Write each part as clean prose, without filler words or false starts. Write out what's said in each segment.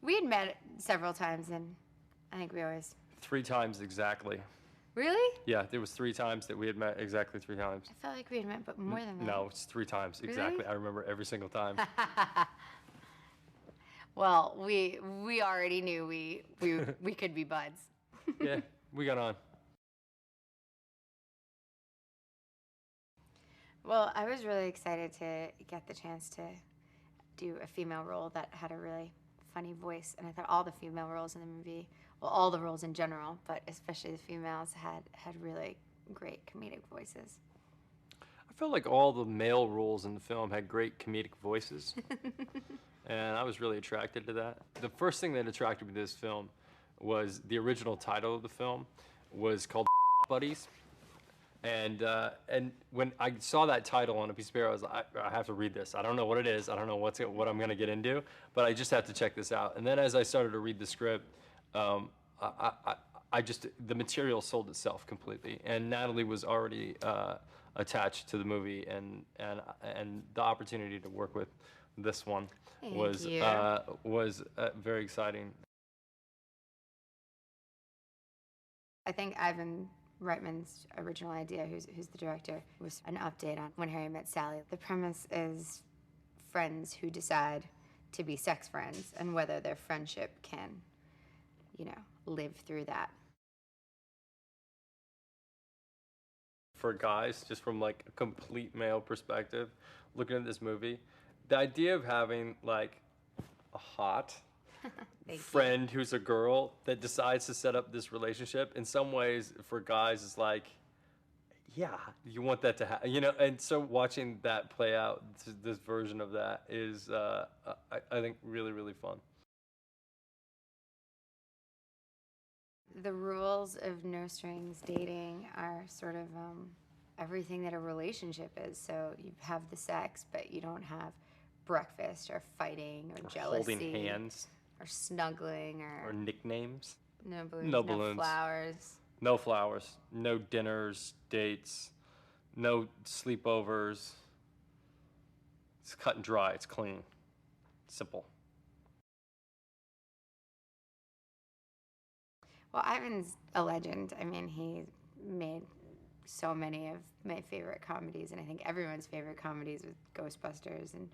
We had met several times, and I think we always... 3 times exactly. Really? Yeah, there was 3 times that we had met, exactly 3 times. I felt like we had met, but more than that. No, it's 3 times, exactly. Really? I remember every single time. Well, we already knew we could be buds. Yeah, we got on. Well, I was really excited to get the chance to do a female role that had a really funny voice, and I thought all the female roles in the movie, well, all the roles in general, but especially the females, had really great comedic voices. I felt like all the male roles in the film had great comedic voices, and I was really attracted to that. The first thing that attracted me to this film was the original title of the film was called Buddies. And when I saw that title on a piece of paper, I was like, I have to read this. I don't know what it is. I don't know what I'm going to get into, but I just have to check this out. And then as I started to read the script, the material sold itself completely. And Natalie was already attached to the movie, and the opportunity to work with this one was very exciting. I think Ivan Reitman's original idea, who's the director, was an update on When Harry Met Sally. The premise is friends who decide to be sex friends and whether their friendship can, live through that. For guys, just from like a complete male perspective, looking at this movie, the idea of having like a hot friend who's a girl that decides to set up this relationship, in some ways for guys is like, yeah, you want that to happen, and so watching that play out, this version of that is I think really, really fun. The rules of no strings dating are sort of everything that a relationship is. So you have the sex, but you don't have breakfast or fighting or jealousy. Holding hands. Or snuggling, or nicknames. No balloons. No balloons. No flowers. No flowers. No dinners, dates. No sleepovers. It's cut and dry. It's clean. Simple. Well, Ivan's a legend. I mean, he made so many of my favorite comedies, and I think everyone's favorite comedies with Ghostbusters and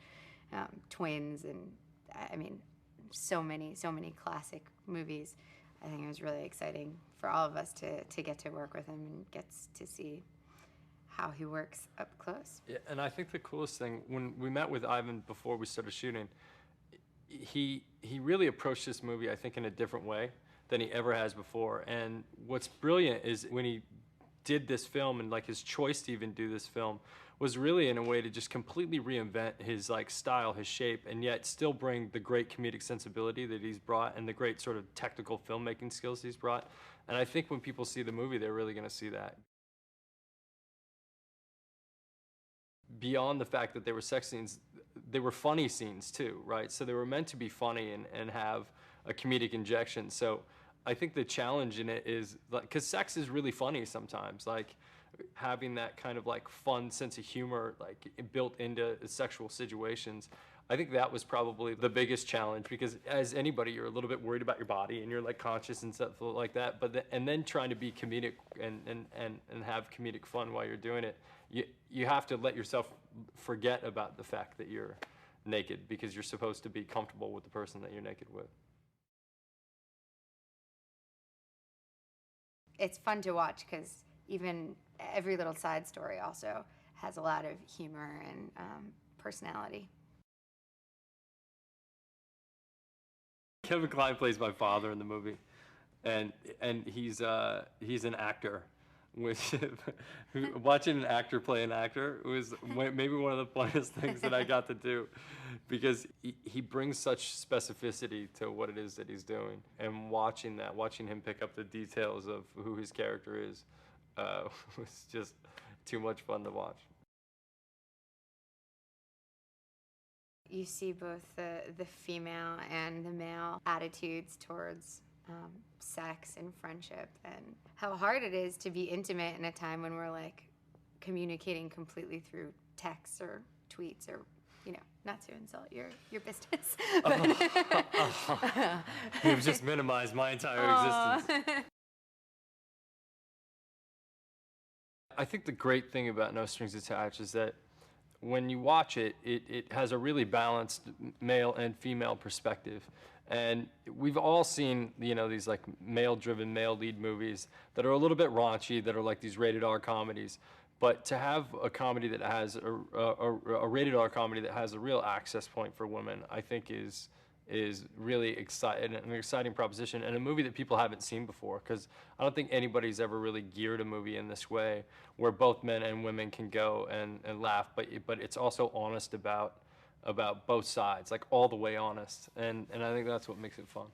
Twins, and I mean, so many classic movies. I think it was really exciting for all of us to get to work with him and get to see how he works up close. Yeah, and I think the coolest thing, when we met with Ivan before we started shooting, he really approached this movie, I think, in a different way than he ever has before. And what's brilliant is when he did this film, and like his choice to even do this film was really in a way to just completely reinvent his like style, his shape, and yet still bring the great comedic sensibility that he's brought and the great sort of technical filmmaking skills he's brought. And I think when people see the movie, they're really going to see that. Beyond the fact that they were sex scenes, they were funny scenes too, right? So they were meant to be funny and have a comedic injection. So I think the challenge in it is, like, because sex is really funny sometimes, like having that kind of like fun sense of humor like built into sexual situations. I think that was probably the biggest challenge, because as anybody, you're a little bit worried about your body and you're like conscious and stuff like that. But and then trying to be comedic and have comedic fun while you're doing it, you have to let yourself forget about the fact that you're naked, because you're supposed to be comfortable with the person that you're naked with. It's fun to watch because even every little side story also has a lot of humor and personality. Kevin Kline plays my father in the movie, and he's an actor. Which watching an actor play an actor was maybe one of the funniest things that I got to do, because he brings such specificity to what it is that he's doing, and watching him pick up the details of who his character is was just too much fun to watch. You see both the female and the male attitudes towards sex and friendship, and how hard it is to be intimate in a time when we're like communicating completely through texts or tweets or not to insult your business. You've just minimized my entire existence. I think the great thing about No Strings Attached is that when you watch it, it has a really balanced male and female perspective. And we've all seen, these like male-driven, male lead movies that are a little bit raunchy, that are like these rated R comedies. But to have a comedy that has a rated R comedy that has a real access point for women, I think is really an exciting proposition, and a movie that people haven't seen before, because I don't think anybody's ever really geared a movie in this way where both men and women can go and laugh, but it's also honest about both sides, like all the way honest, and I think that's what makes it fun.